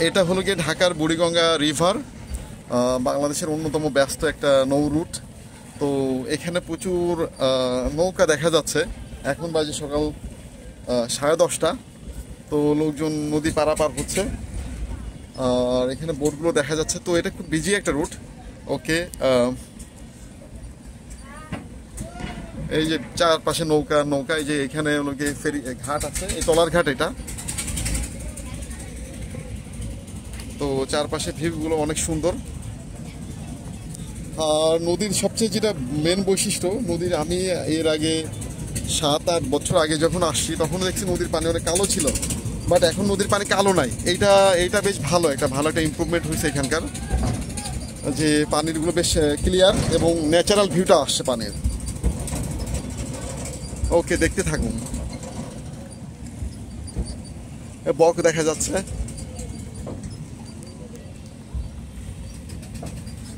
এটা হলো গিয়ে ঢাকার বুড়িগঙ্গা রিভার, বাংলাদেশের অন্যতম ব্যস্ত একটা নৌ রুট। তো এখানে প্রচুর নৌকা দেখা যাচ্ছে। এখন বাজে সকাল 10:30। তো লোকজন নদী পারাপার হচ্ছে, আর এখানে বোটগুলো দেখা যাচ্ছে। তো এটা খুব বিজি একটা রুট। ওকে, এই যে চারপাশে নৌকা, এই যে এখানে ফেরি ঘাট আছে, এই টলার ঘাট এটা। তো চারপাশে ভিউগুলো অনেক সুন্দর। আর নদীর সবচেয়ে যেটা মেন বৈশিষ্ট্য, নদীর আমি এর আগে 7-8 বছর আগে যখন আসছি তখন দেখছি নদীর পানি অনেক কালো ছিল, বাট এখন নদীর পানি কালো নাই। এইটা বেশ ভালো একটা ইমপ্রুভমেন্ট হয়েছে এখানকার, যে পানিরগুলো বেশ ক্লিয়ার এবং ন্যাচারাল ভিউটা আসছে পানির। ওকে, দেখতে থাকুন। বক দেখা যাচ্ছে।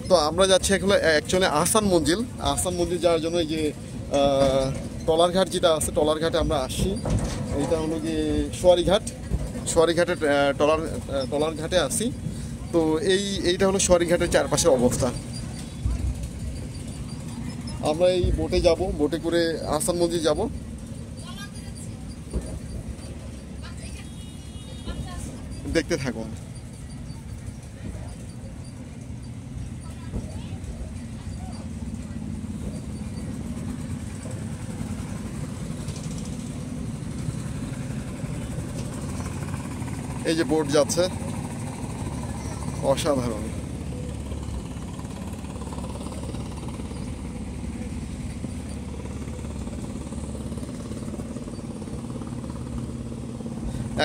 তো আমরা যাচ্ছি এগুলো অ্যাকচুয়ালি আহসান মঞ্জিল যাওয়ার জন্য এই যে টলার ঘাট যেটা আছে, টলার ঘাটে আমরা আসছি। এইটা হলো গিয়ে সোয়ারিঘাটের টলার ঘাটে আসি। তো এইটা হলো সোয়ারিঘাটের চারপাশের অবস্থা। আমরা এই বোটে যাব, বোটে করে আহসান মঞ্জিল যাব। দেখতে থাকুন। এই যে বোট যাচ্ছে, অসাধারণ।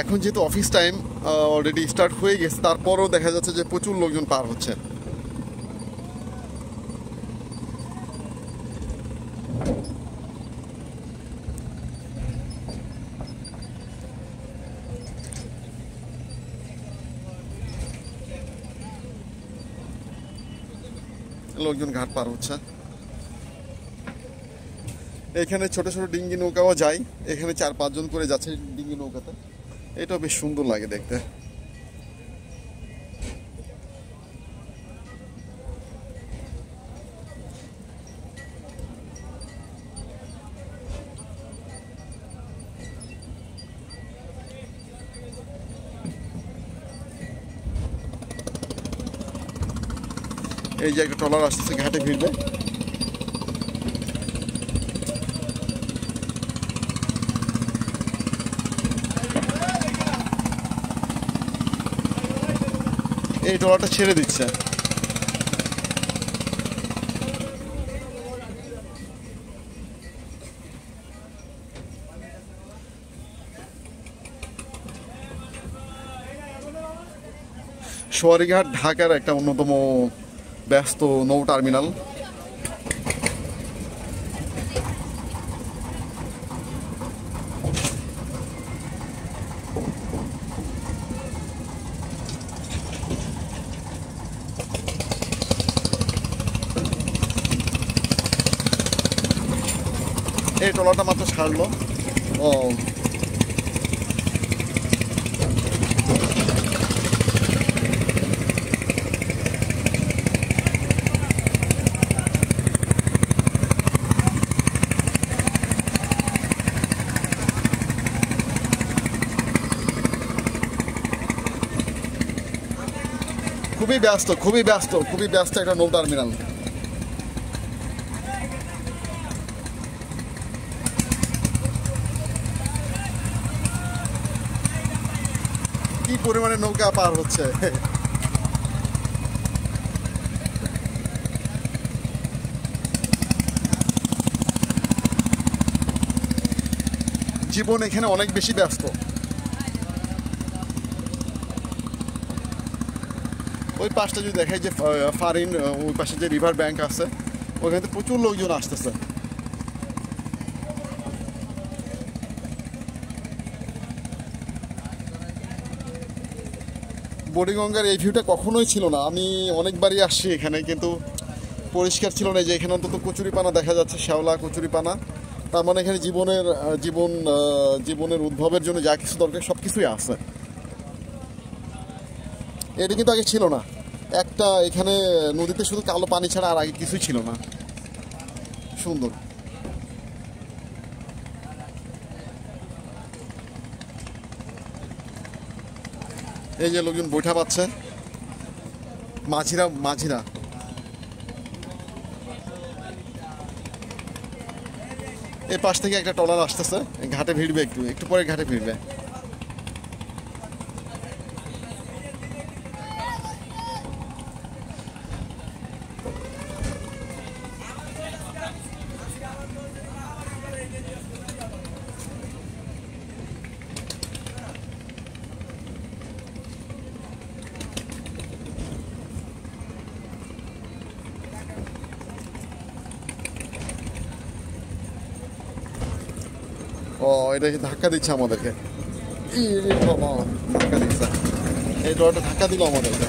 এখন যেহেতু অফিস টাইম অলরেডি স্টার্ট হয়ে গেছে, তারপরও দেখা যাচ্ছে যে প্রচুর লোকজন পার হচ্ছে। লোকজন ঘাট পার হচ্ছে। এখানে ছোট ছোট ডিঙ্গি নৌকাও যায়, এখানে 4-5 জন করে যাচ্ছে ডিঙ্গি নৌকাতে। এটাও বেশ সুন্দর লাগে দেখতে। এই যে একটা ট্রলার আসতেছে, ঘাটে ভিড়বে। এই ট্রলারটা ছেড়ে দিচ্ছে। সোয়ারিঘাট ঢাকার একটা অন্যতম ব্যস্ত নৌ টার্মিনাল। এই ট্রলারটা মাত্র ছাড়লো। ও, খুবই ব্যস্ত একটা নৌ টার্মিনাল। কি পরিমাণে নৌকা পার হচ্ছে। জীবন এখানে অনেক বেশি ব্যস্ত। ওই পাশটা যদি দেখাই যে ফারিন, ওই পাশে যে রিভার ব্যাংক আছে, ওখানে প্রচুর লোকজন আসতেছে। বুড়িগঙ্গার এই ভিউটা কখনোই ছিল না। আমি অনেকবারই আসছি এখানে, কিন্তু পরিষ্কার ছিল না। যে এখানে অন্তত কচুরিপানা দেখা যাচ্ছে, শ্যাওলা কচুরিপানা। তার মানে এখানে জীবনের উদ্ভবের জন্য যা কিছু দরকার সব কিছুই আছে। এটা কিন্তু আগে ছিল না। একটা এখানে নদীতে শুধু কালো পানি ছাড়া আর আগে কিছুই ছিল না। সুন্দর। এই যে লোকজন বৈঠা পাচ্ছে, মাঝিরা মাঝিরা। এই পাশ থেকে একটা ট্রলার আসতেছে, ঘাটে ভিড়বে, একটু একটু পরে ঘাটে ভিড়বে। ও, এটা কি ধাক্কা দিচ্ছে আমাদেরকে? ই রে বাবা, ধাক্কা দিচ্ছে, এই ড্রটা ধাক্কা দিল আমাদেরকে।